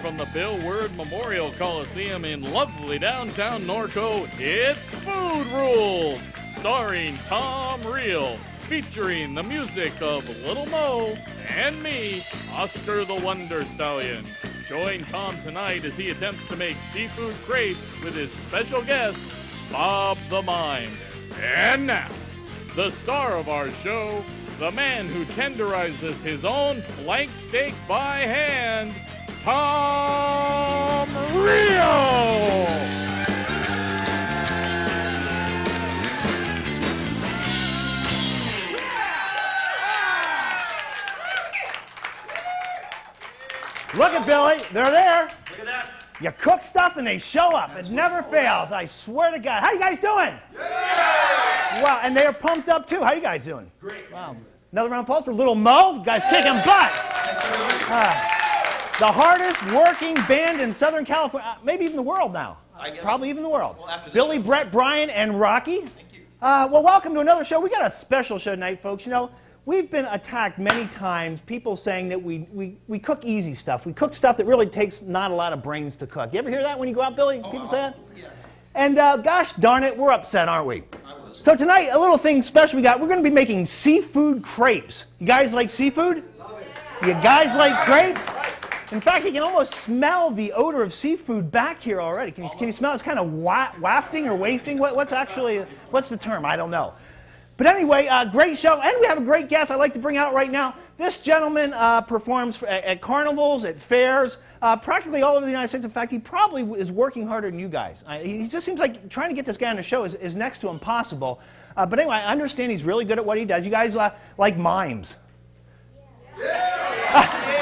from the Bill Word Memorial Coliseum in lovely downtown Norco, it's Food Rules, starring Tom Reel, featuring the music of Little Mo and me, Oscar the Wonder Stallion. Join Tom tonight as he attempts to make seafood crepes with his special guest, Bob the Mime. And now, the star of our show, the man who tenderizes his own flank steak by hand, Tom Reel! Look at Billy, they're there. Look at that. You cook stuff and they show up. It never fails. I swear to God. How you guys doing? Yeah! Wow, and they are pumped up too. How you guys doing? Great. Wow. Another round of applause for Little Mo. You guys kicking butt. The hardest working band in Southern California, maybe even the world now. I guess. Probably even the world. Well, after this Billy, show. Brett, Brian, and Rocky. Thank you. Well, welcome to another show. We got a special show tonight, folks. You know, we've been attacked many times, people saying that we cook easy stuff. We cook stuff that really takes not a lot of brains to cook. You ever hear that when you go out, Billy? People say that? Yeah. And gosh darn it, we're upset, aren't we? I was. So tonight, a little thing special we're going to be making seafood crepes. You guys like seafood? Love it. You guys like crepes? In fact, you can almost smell the odor of seafood back here already. Can you smell it? It's kind of wafting or wafting? What's the term? I don't know. But anyway, great show, and we have a great guest I'd like to bring out right now. This gentleman performs at carnivals, at fairs, practically all over the United States. In fact, he probably is working harder than you guys. He just seems like trying to get this guy on the show is next to impossible. But anyway, I understand he's really good at what he does. You guys like mimes?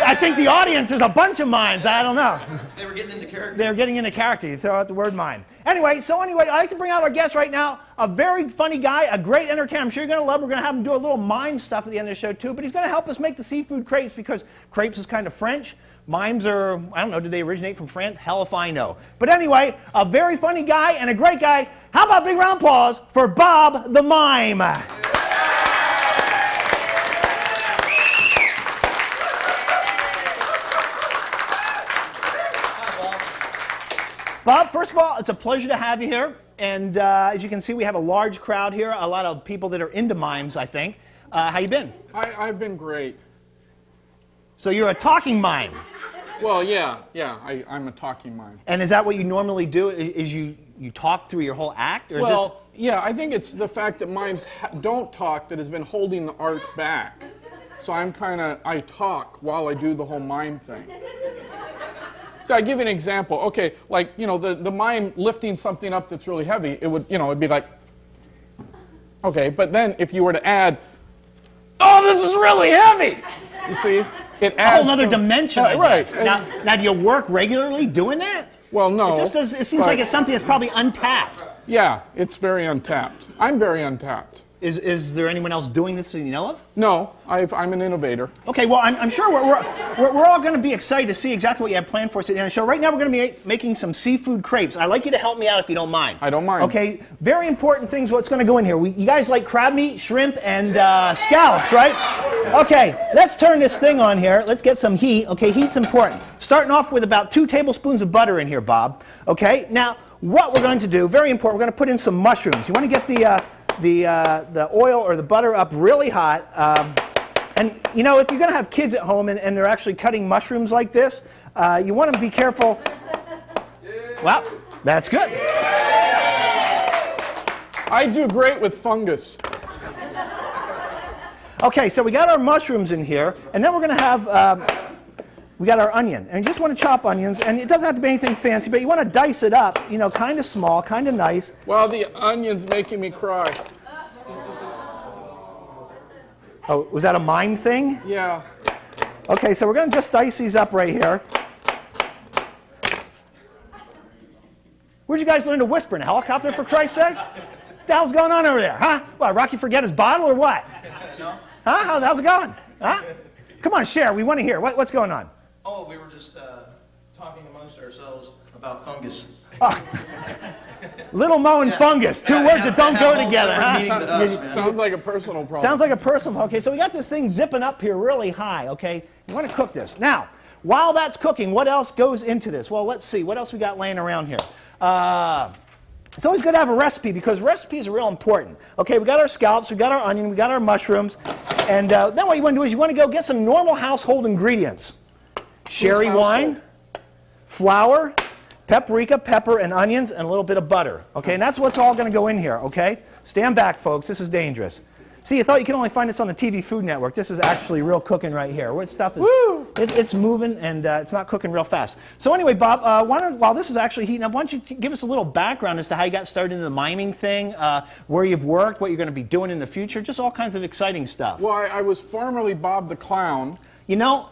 I think the audience is a bunch of mimes. I don't know. They were getting into character. They're getting into character. You throw out the word mime. Anyway, I'd like to bring out our guest right now. A very funny guy, a great entertainer. I'm sure you're going to love him. We're going to have him do a little mime stuff at the end of the show, too. But he's going to help us make the seafood crepes because crepes is kind of French. Mimes are, I don't know, did they originate from France? Hell if I know. But anyway, a very funny guy and a great guy. How about a big round of applause for Bob the Mime? Bob, first of all, it's a pleasure to have you here. And as you can see, we have a large crowd here, a lot of people that are into mimes, I think. How you been? I've been great. So you're a talking mime. Well, yeah, I'm a talking mime. And is that what you normally do? Is you talk through your whole act? Or Well, yeah, I think it's the fact that mimes don't talk that has been holding the art back. So I talk while I do the whole mime thing. So I give you an example. Okay, like, you know, the mime lifting something up that's really heavy, it'd be like, okay, but then if you were to add, oh, this is really heavy, you see, it adds a whole other dimension. Right. Now, do you work regularly doing that? Well, no. It seems like it's something that's probably untapped. Yeah, it's very untapped. I'm very untapped. Is there anyone else doing this that you know of? No, I'm an innovator. Okay, well, I'm sure we're all going to be excited to see exactly what you have planned for us at the end of the show. Right now, we're going to be making some seafood crepes. I'd like you to help me out if you don't mind. I don't mind. Okay, very important things, what's going to go in here. You guys like crab meat, shrimp, and scallops, right? Okay, let's turn this thing on here. Let's get some heat. Okay, heat's important. Starting off with about 2 tablespoons of butter in here, Bob. Okay, now, what we're going to do, very important, we're going to put in some mushrooms. You want to get the oil or the butter up really hot. And, you know, if you're going to have kids at home and they're actually cutting mushrooms like this, you want to be careful. Well, that's good. I do great with fungus. Okay, so we got our mushrooms in here, and then we're going to have, we got our onion. And you just want to chop onions, and it doesn't have to be anything fancy, but you want to dice it up, you know, kind of small, kind of nice. Well, the onion's making me cry. Oh, was that a mime thing? Yeah. Okay, so we're going to just dice these up right here. Where'd you guys learn to whisper in a helicopter, for Christ's sake? What the hell's going on over there, huh? What, Rocky forget his bottle or what? No. Huh? How's it going? Huh? Come on, share. We want to hear. What's going on? Oh, we were just talking amongst ourselves about fungus. Oh. Little Mo and fungus, two words that don't go together. Huh? Sounds like a personal problem. Sounds like a personal. Okay, so we got this thing zipping up here really high. Okay, you want to cook this now. while that's cooking, what else goes into this? Well, let's see. What else we got laying around here? It's always good to have a recipe because recipes are real important. Okay, we got our scallops, we got our onion, we got our mushrooms, and then what you want to do is you want to go get some normal household ingredients. Sherry wine, flour, paprika, pepper, and onions, and a little bit of butter. Okay, and that's what's all going to go in here, okay? Stand back, folks. This is dangerous. See, you thought you could only find this on the TV Food Network. This is actually real cooking right here. What stuff is, it's moving, and it's not cooking real fast. So anyway, Bob, while this is actually heating up, why don't you give us a little background as to how you got started in the miming thing, where you've worked, what you're going to be doing in the future, just all kinds of exciting stuff. Well, I was formerly Bob the Clown. You know,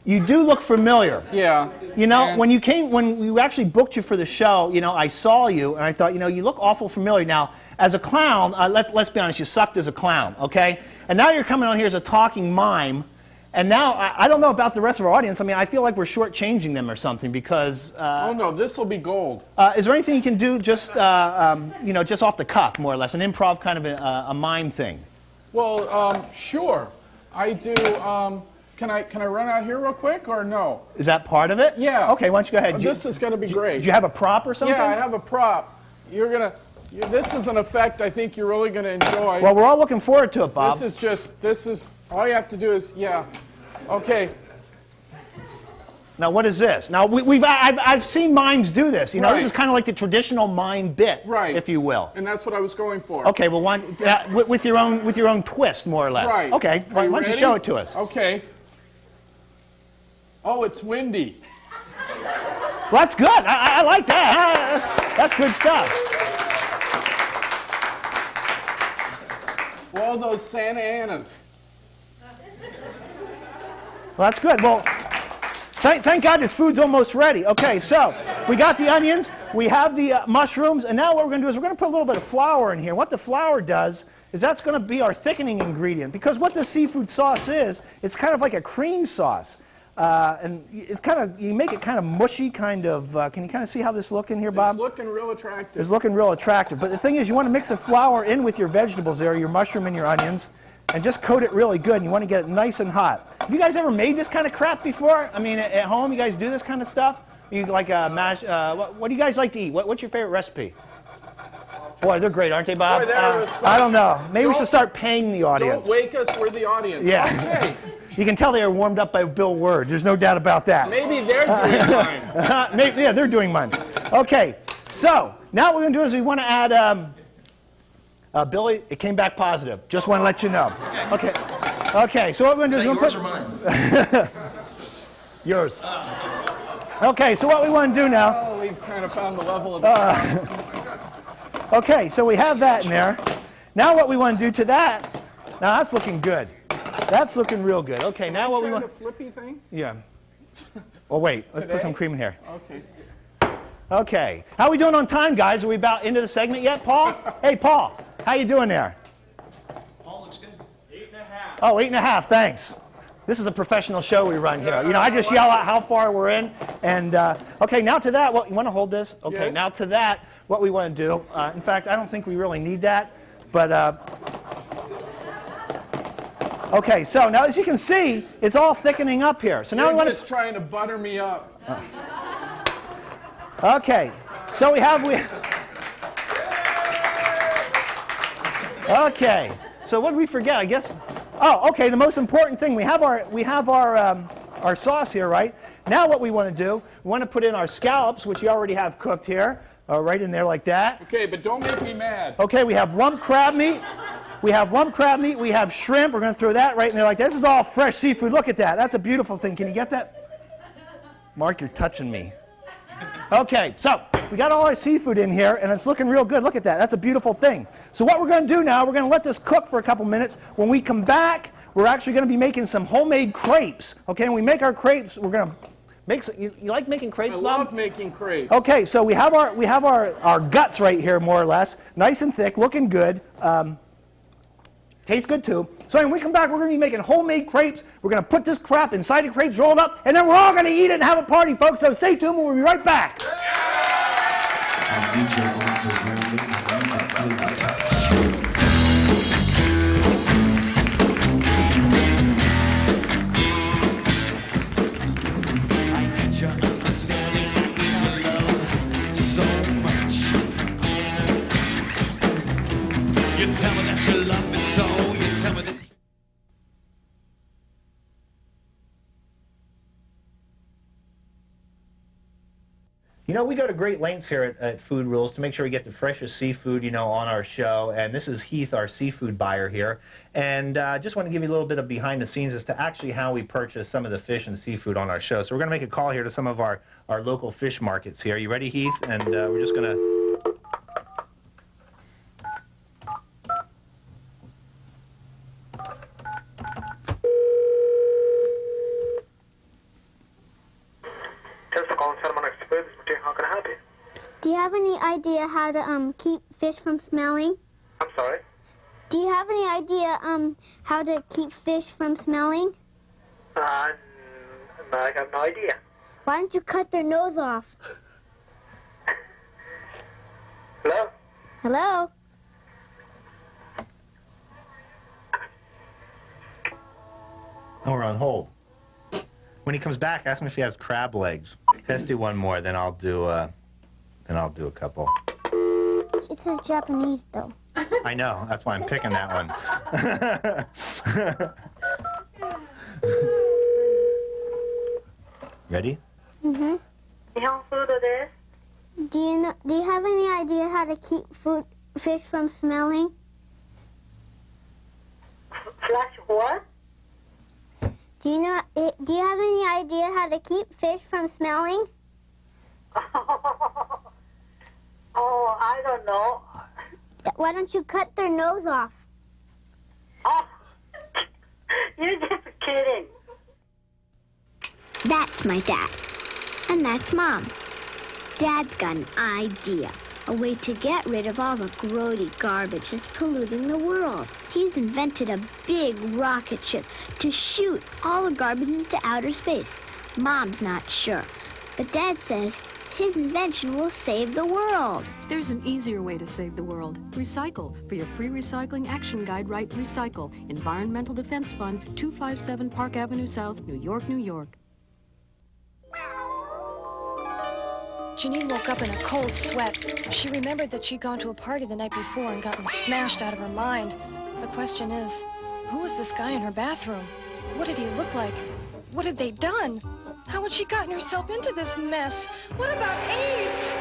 you do look familiar. Yeah. You know, when we actually booked you for the show, you know, I saw you, and I thought, you know, you look awful familiar. Now, as a clown, let's be honest, you sucked as a clown, okay? And now you're coming on here as a talking mime, and now, I don't know about the rest of our audience. I mean, I feel like we're shortchanging them or something because... oh, no, this will be gold. Is there anything you can do just, you know, just off the cuff, more or less, an improv kind of a mime thing? Well, sure. I do... Can I run out here real quick or no? Is that part of it? Yeah. Okay, why don't you go ahead. This is going to be great. Do you have a prop or something? Yeah, I have a prop. This is an effect I think you're really going to enjoy. Well, we're all looking forward to it, Bob. This is, all you have to do is, yeah. Okay. Now, what is this? Now, I've seen mimes do this. You know, Right. This is kind of like the traditional mime bit, Right. if you will. And that's what I was going for. Okay, well, with your own twist, more or less. Right. Okay, why don't you show it to us? Okay. Oh, it's windy. Well, that's good. I like that. That's good stuff. All those Santa Anas. Well, that's good. Well, thank God this food's almost ready. Okay, so we got the onions, we have the mushrooms, and now what we're going to do is we're going to put a little bit of flour in here. What the flour does is that's going to be our thickening ingredient. Because what the seafood sauce is, it's kind of like a cream sauce. And it's kind of, you make it kind of mushy, kind of, can you kind of see how this is looking here, Bob? It's looking real attractive. It's looking real attractive. But the thing is, you want to mix the flour in with your vegetables there, your mushroom and your onions, and just coat it really good. And you want to get it nice and hot. Have you guys ever made this kind of crap before? I mean, at home, you guys do this kind of stuff? You like mash, what do you guys like to eat? What's your favorite recipe? Boy, they're great, aren't they, Bob? Boy, they're I don't know. Maybe we should start paying the audience. Don't wake us, we're the audience. Yeah. Okay. You can tell they are warmed up by Bill Word. There's no doubt about that. Maybe they're doing mine. Maybe, yeah, they're doing mine. Okay, so now what we're going to do is we want to add, Billy, it came back positive. Just want to let you know. Okay. Okay, so what we're going to do is we're going to put... Yours or mine? Yours. Okay, so what we want to do now... Oh, we've kind of found the level of the Okay, so we have that in there. Now what we want to do to that... Now that's looking good. That's looking real good. Okay, now what we want... the flippy thing? Yeah. Well, wait. Let's put some cream in here. Okay. Okay. How are we doing on time, guys? Are we about into the segment yet, Paul? Hey, Paul. How you doing there? All looks good. 8.5. Oh, 8.5. Thanks. This is a professional show we run here. You know, I just yell out how far we're in. And, okay, now to that. Well, you want to hold this? Okay, Yes. now to that, what we want to do. In fact, I don't think we really need that. But, okay, so now as you can see, it's all thickening up here. So now we You're want just trying to butter me up. Okay, so we have Okay, so what did we forget? I guess. Oh, okay. The most important thing, we have our sauce here, right? Now what we want to do, we want to put in our scallops, which you already have cooked here, right in there like that. Okay, but don't make me mad. Okay, we have rump crab meat. We have rump crab meat. We have shrimp. We're going to throw that right in there like that. This is all fresh seafood. Look at that. That's a beautiful thing. Can you get that? Mark, you're touching me. Okay, so we got all our seafood in here, and it's looking real good. Look at that. That's a beautiful thing. So what we're going to do now, we're going to let this cook for a couple minutes. When we come back, we're actually going to be making some homemade crepes. Okay, and we make our crepes. We're going to make some, you like making crepes, I Bob? love making crepes. Okay, so we have our guts right here, more or less, nice and thick, looking good. Tastes good too. So when we come back, we're going to be making homemade crepes. We're going to put this crap inside the crepes rolled up, and then we're all going to eat it and have a party, folks. So stay tuned. We'll be right back. You tell me that you love me so. You tell me that. You know, we go to great lengths here at Food Rules to make sure we get the freshest seafood, you know, on our show. And this is Heath, our seafood buyer here. And just want to give you a little bit of behind the scenes as to actually how we purchase some of the fish and seafood on our show. So we're going to make a call here to some of our local fish markets here. You ready, Heath? And we're just going to... Do you have any idea how to keep fish from smelling? I'm sorry? Do you have any idea how to keep fish from smelling? No, I have no idea. Why don't you cut their nose off? Hello? Hello? Oh, we're on hold. When he comes back, ask him if he has crab legs. Let's do one more, then I'll do a couple. It says Japanese, though. I know, that's why I'm picking that one. Ready? Mm-hmm. Do you have any idea how to keep fish from smelling? Flash what? Do you have any idea how to keep fish from smelling? Oh, I don't know. Why don't you cut their nose off? Oh, you're just kidding. That's my dad. And that's Mom. Dad's got an idea. A way to get rid of all the grody garbage that's polluting the world. He's invented a big rocket ship to shoot all the garbage into outer space. Mom's not sure, but Dad says his invention will save the world. There's an easier way to save the world. Recycle. For your free recycling action guide, write Recycle. Environmental Defense Fund, 257 Park Avenue South, New York, New York. Janine woke up in a cold sweat. She remembered that she'd gone to a party the night before and gotten smashed out of her mind. The question is, who was this guy in her bathroom? What did he look like? What had they done? How had she gotten herself into this mess? What about AIDS?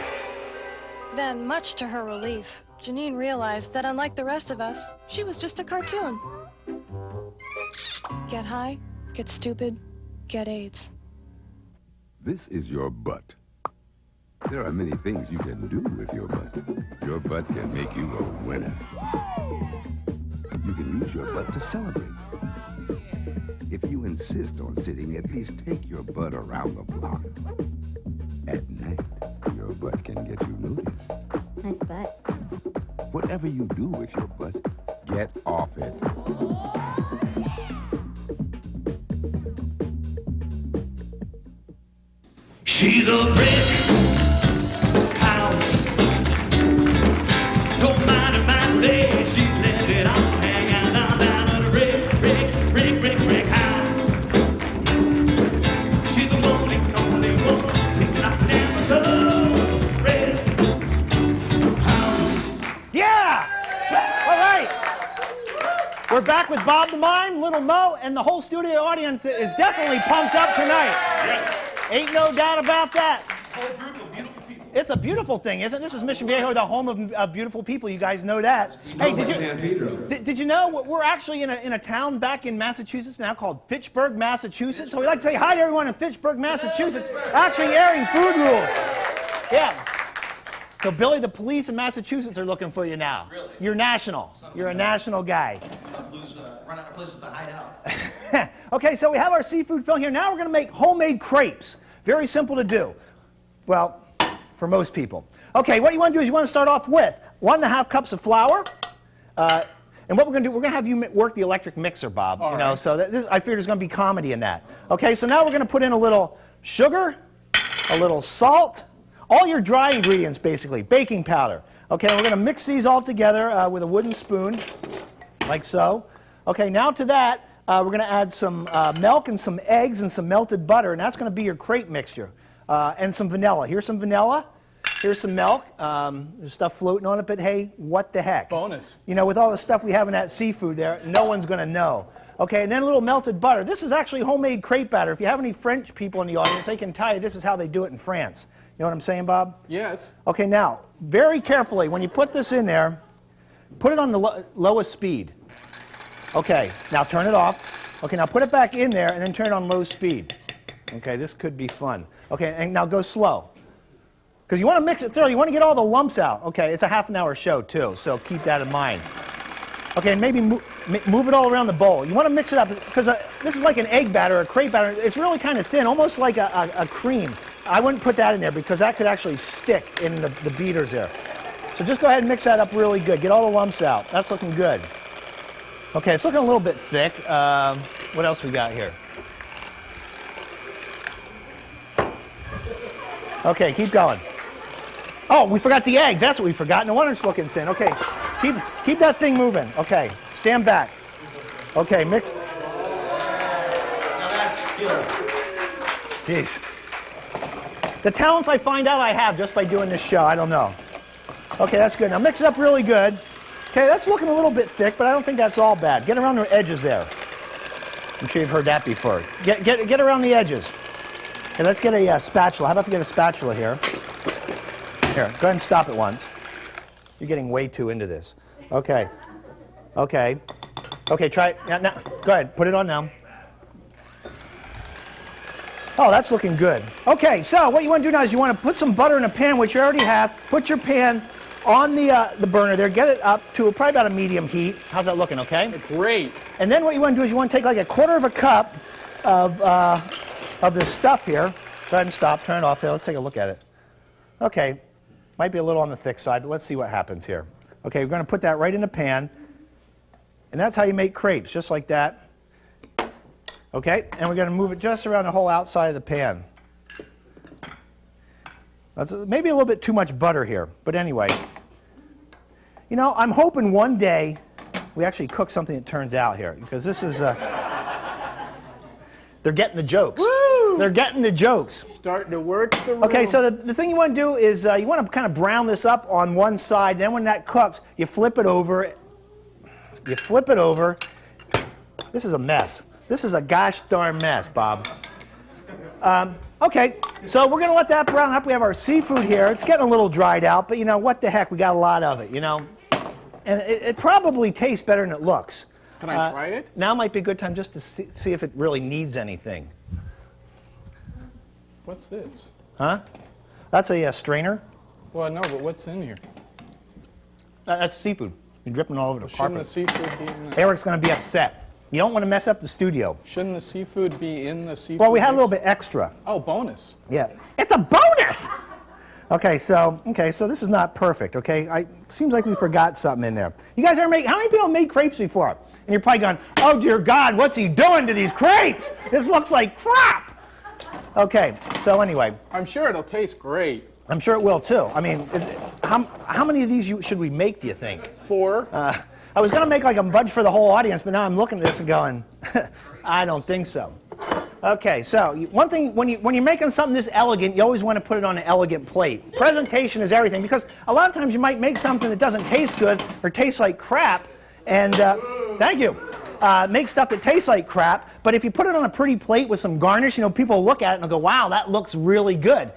Then, much to her relief, Janine realized that unlike the rest of us, she was just a cartoon. Get high, get stupid, get AIDS. This is your butt. There are many things you can do with your butt. Your butt can make you a winner. You can use your butt to celebrate. If you insist on sitting, at least take your butt around the block. At night, your butt can get you noticed. Nice butt. Whatever you do with your butt, get off it. She's a brick house. So mighty, mighty, she let it all hang out down at a brick house. She's the only one, picking up an episode. Brick house. Yeah! All right. We're back with Bob the Mime, Little Mo, and the whole studio audience is definitely pumped up tonight. Yes. Ain't no doubt about that. Whole group of beautiful people. It's a beautiful thing, isn't it? This is Mission Viejo, the home of beautiful people. You guys know that. Hey, did you know we're actually in a town back in Massachusetts now called Fitchburg, Massachusetts? So we'd like to say hi to everyone in Fitchburg, Massachusetts, actually airing Food Rules. Yeah. So Billy, the police in Massachusetts are looking for you now. Really? You're national. You're a national guy. Run out of places to hide out. Okay, so we have our seafood filling here. Now we're going to make homemade crepes. Very simple to do. Well, for most people. Okay, what you want to do is you want to start off with 1.5 cups of flour. And what we're going to do, we're going to have you work the electric mixer, Bob. All you know, right. so I figured there's going to be comedy in that. Okay, so now we're going to put in a little sugar, a little salt, all your dry ingredients basically, baking powder. Okay, we're going to mix these all together with a wooden spoon, like so. Okay, now to that, we're going to add some milk and some eggs and some melted butter, and that's going to be your crepe mixture. And some vanilla. Here's some vanilla. Here's some milk. There's stuff floating on it, but hey, what the heck? Bonus. You know, with all the stuff we have in that seafood there, no one's going to know. Okay, and then a little melted butter. This is actually homemade crepe batter. If you have any French people in the audience, they can tell you this is how they do it in France. You know what I'm saying, Bob? Yes. Okay, now, very carefully, when you put this in there, put it on the lowest speed. Okay, now turn it off. Okay, now put it back in there and then turn it on low speed. Okay, this could be fun. Okay, and now go slow. Because you want to mix it through. You want to get all the lumps out. Okay, it's a half-an-hour show, too, so keep that in mind. Okay, and maybe move it all around the bowl. You want to mix it up, because this is like an egg batter, a crepe batter. It's really kind of thin, almost like a cream. I wouldn't put that in there, because that could actually stick in the beaters there. So just go ahead and mix that up really good. Get all the lumps out. That's looking good. Okay, it's looking a little bit thick. What else we got here? Okay, keep going. Oh, we forgot the eggs. That's what we forgot. No wonder it's looking thin. Okay, keep that thing moving. Okay, stand back. Okay, mix. Now that's skill. Jeez. The talents I find out I have just by doing this show, I don't know. Okay, that's good. Now mix it up really good. Okay, that's looking a little bit thick, but I don't think that's all bad. Get around the edges there. I'm sure you've heard that before. Get around the edges. Okay, let's get a spatula. How about if we get a spatula here? Here, go ahead and stop it once. You're getting way too into this. Okay. Okay. Okay, try it. Now, go ahead. Put it on now. Oh, that's looking good. Okay, so what you want to do now is you want to put some butter in a pan, which you already have. Put your pan on the burner there. Get it up to probably about a medium heat. How's that looking, okay? Great. And then what you want to do is you want to take like a quarter of a cup of this stuff here. Go ahead and stop. Turn it off there. Let's take a look at it. Okay. Might be a little on the thick side, but let's see what happens here. Okay, we're going to put that right in the pan. And that's how you make crepes, just like that. Okay, and we're going to move it just around the whole outside of the pan. That's maybe a little bit too much butter here, but anyway. You know, I'm hoping one day we actually cook something that turns out here, because this is... they're getting the jokes. Woo! They're getting the jokes. Starting to work the room. Okay, so the thing you want to do is you want to kind of brown this up on one side. Then when that cooks, you flip it over. You flip it over. This is a mess. This is a gosh darn mess, Bob. Okay, so we're going to let that brown up. We have our seafood here. It's getting a little dried out, but you know, what the heck? We got a lot of it, you know. And it probably tastes better than it looks. Can I try it? Now might be a good time just to see if it really needs anything. What's this? Huh? That's a strainer. Well, no, but what's in here? That's seafood. You're dripping all over the carpet. Shouldn't the seafood be in the... Eric's going to be upset. You don't want to mess up the studio. Shouldn't the seafood be in the seafood? Well, we had a little bit extra. Oh, bonus. Yeah. It's a bonus! Okay, so this is not perfect, okay? It seems like we forgot something in there. You guys ever how many people made crepes before? And you're probably going, oh, dear God, what's he doing to these crepes? This looks like crap! Okay, so anyway. I'm sure it'll taste great. I'm sure it will, too. I mean, how many of these should we make, do you think? 4. I was going to make like a bunch for the whole audience, but now I'm looking at this and going, I don't think so. Okay, so one thing, when you're making something this elegant, you always want to put it on an elegant plate. Presentation is everything, because a lot of times you might make something that doesn't taste good or tastes like crap, and thank you. Make stuff that tastes like crap, but if you put it on a pretty plate with some garnish, you know, people look at it and they'll go, wow, that looks really good.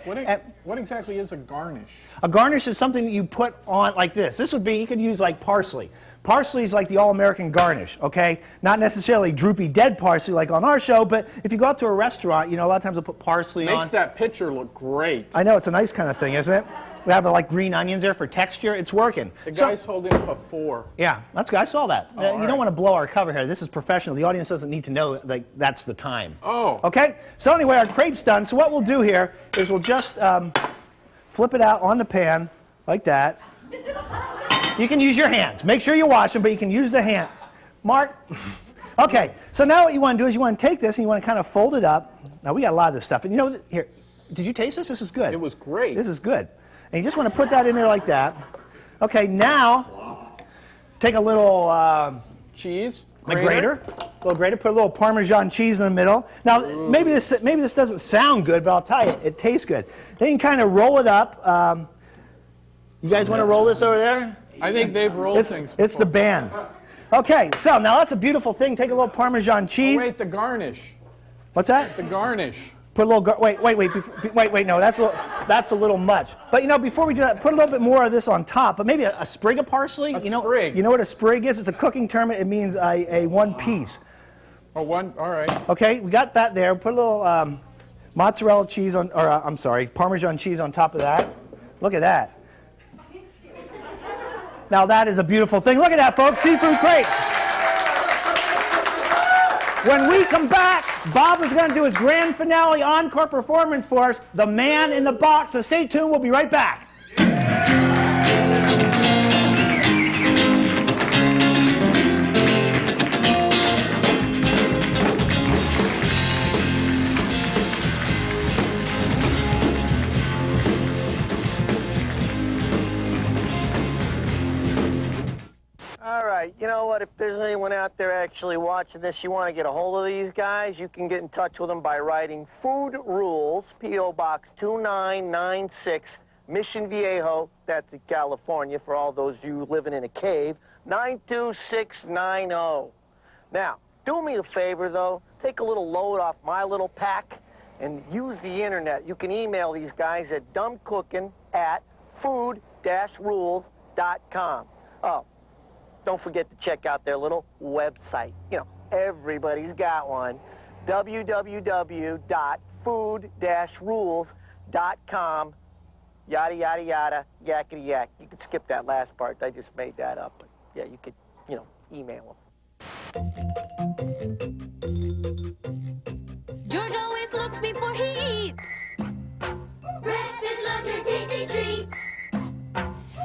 What exactly is a garnish? A garnish is something that you put on like this. This would be, you could use like parsley. Parsley is like the all-American garnish, okay? Not necessarily droopy dead parsley like on our show, but if you go out to a restaurant, you know, a lot of times they'll put parsley on. Makes that picture look great. I know, it's a nice kind of thing, isn't it? We have like green onions there for texture. It's working. The guy's holding up a 4. Yeah, that's good. I saw that. You don't want to blow our cover here. This is professional. The audience doesn't need to know like that's the time. Oh. Okay? So anyway, our crepe's done. So what we'll do here is we'll just flip it out on the pan like that. You can use your hands. Make sure you wash them, but you can use the hand. Mark? Okay, so now what you want to do is you want to take this and you want to kind of fold it up. Now, we got a lot of this stuff. And you know, here, did you taste this? This is good. It was great. This is good. And you just want to put that in there like that. Okay, now, take a little... cheese? A grater. A little grater. Put a little Parmesan cheese in the middle. Now, maybe this doesn't sound good, but I'll tell you, it tastes good. Then you can kind of roll it up You guys want to roll this over there? I think they've rolled things before. It's the band. Okay, so now that's a beautiful thing. Take a little Parmesan cheese. Oh, wait, the garnish. What's that? The garnish. Put a little, wait, no, that's a little much. But you know, before we do that, put a little bit more of this on top, but maybe a sprig of parsley. Sprig. You know what a sprig is? It's a cooking term. It means a one piece. Oh, one, all right. Okay, we got that there. Put a little mozzarella cheese on, or I'm sorry, Parmesan cheese on top of that. Look at that. Now that is a beautiful thing. Look at that, folks. Seafood crepes. When we come back, Bob is going to do his grand finale encore performance for us, The Man in the Box. So stay tuned. We'll be right back. All right, you know what? If there's anyone out there actually watching this, you want to get a hold of these guys, you can get in touch with them by writing Food Rules, P.O. Box 2996, Mission Viejo, that's in California, for all those of you living in a cave, 92690. Now, do me a favor, though. Take a little load off my little pack and use the internet. You can email these guys at dumbcooking@food-rules.com. Oh. Don't forget to check out their little website. You know, everybody's got one. www.food-rules.com. Yada, yada, yada, yakety yak. You could skip that last part. I just made that up. But yeah, you could, you know, email them. George always looks before he eats. Breakfast, lunch, or tasty treats.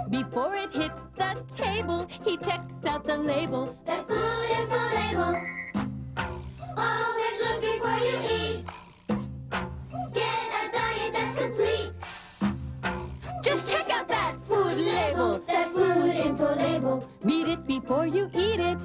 Before it hits the table, he checks out the label. That food info label. Always look before you eat. Get a diet that's complete. Just check out that food label. That food info label. Read it before you eat it.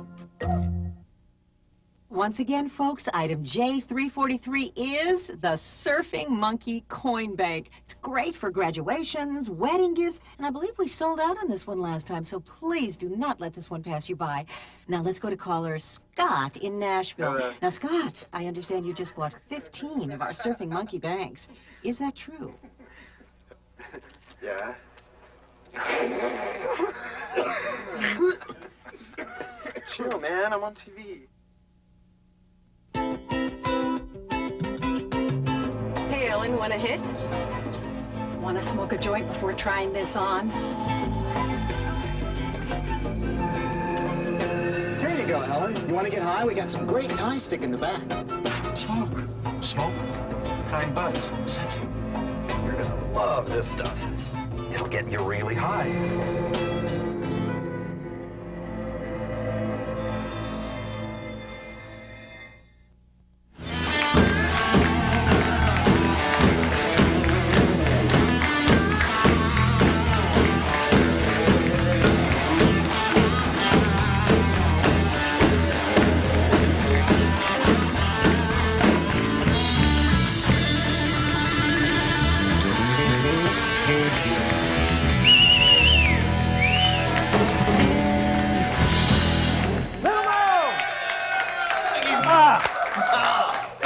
Once again, folks, item J343 is the Surfing Monkey Coin Bank. It's great for graduations, wedding gifts, and I believe we sold out on this one last time, so please do not let this one pass you by. Now, let's go to caller Scott in Nashville. Now, Scott, I understand you just bought 15 of our Surfing Monkey Banks. Is that true? Yeah. Chill, man. I'm on TV. Hey, Ellen, want a hit? Want to smoke a joint before trying this on? Here you go, Ellen. You want to get high? We got some great Thai stick in the back. Smoke. Smoke. Kind buds. Sensei. You're gonna love this stuff. It'll get you really high.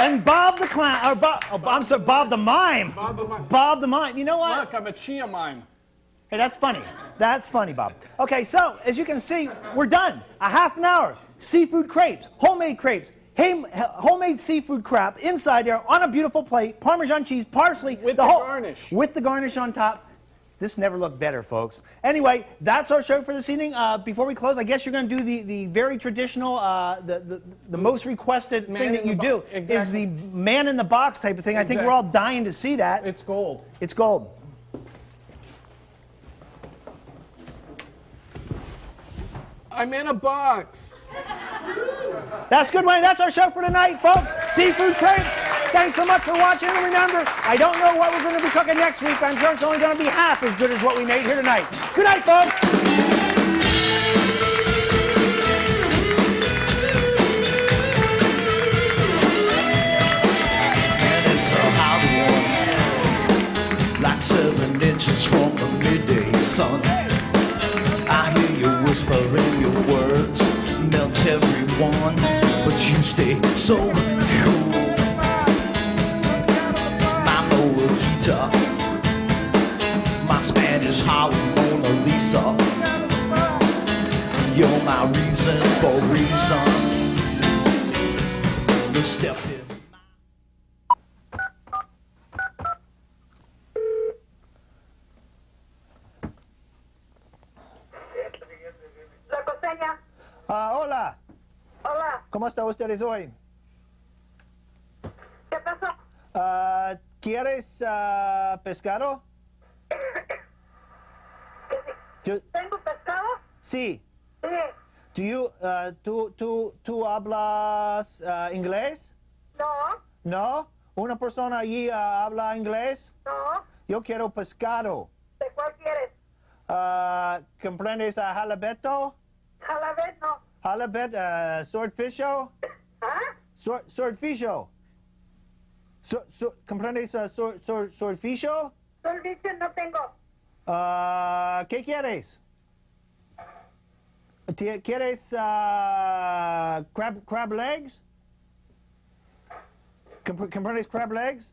And Bob the Clown, or Bob, oh, I'm sorry, Bob the Mime. Bob the Mime. Bob the Mime. You know what? Look, I'm a chia mime. Hey, that's funny. That's funny, Bob. Okay, so as you can see, we're done. A half an hour. Seafood crepes, homemade crepes, homemade seafood crap inside there on a beautiful plate, Parmesan cheese, parsley. With the garnish. With the garnish on top. This never looked better, folks. Anyway, that's our show for this evening. Before we close, I guess you're going to do the very traditional, the most requested thing that you do is the man in the box type of thing. I think we're all dying to see that. It's gold. It's gold. I'm in a box. That's good, Wayne. That's our show for tonight, folks. Seafood crepes. Thanks so much for watching. And remember, I don't know what we're going to be cooking next week. I'm sure it's only going to be half as good as what we made here tonight. Good night, folks. And it's a hot one, like 7 inches from the midday sun. son. I hear you whispering your words, melt everyone, but you stay so cool. My Mojito, my Spanish Harlem Mona Lisa. You're my reason for reason. The step in. La costeña. Hola. Hola. ¿Cómo están ustedes hoy? ¿Qué pasó? ¿Quieres pescado? ¿Tengo pescado? Sí. Sí. Do you, ¿tú hablas inglés? No. ¿No? ¿Una persona allí habla inglés? No. Yo quiero pescado. ¿De cuál quieres? ¿Comprendes jalabeto? Jalabet, no. Halibut, swordfisho? ¿Ah? Swordfisho. ¿Comprendes swordfisho? Swordfisho no tengo. ¿Qué quieres? ¿Quieres crab legs? ¿Comprendes crab legs?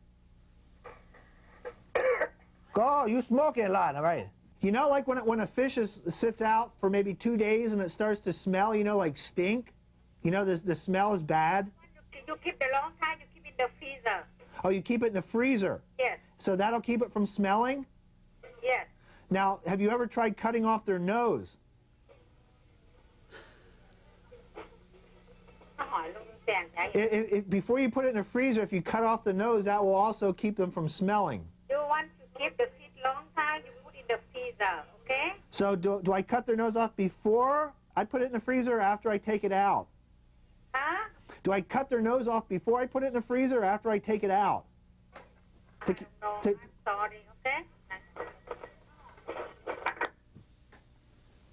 Oh, you smoking a lot, all right. You know, like when a fish sits out for maybe 2 days and it starts to smell, you know, like stink? You know, the smell is bad? You keep it a long time, you keep it in the freezer. Oh, you keep it in the freezer? Yes. So that'll keep it from smelling? Yes. Now, have you ever tried cutting off their nose? Before you put it in the freezer, if you cut off the nose, that will also keep them from smelling. You want to keep the fish long time, you put it in the freezer, okay? So do I cut their nose off before I put it in the freezer or after I take it out? Huh? Do I cut their nose off before I put it in the freezer or after I take it out? No, I'm sorry, okay?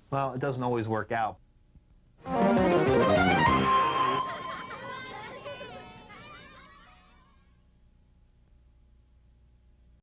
Well, it doesn't always work out.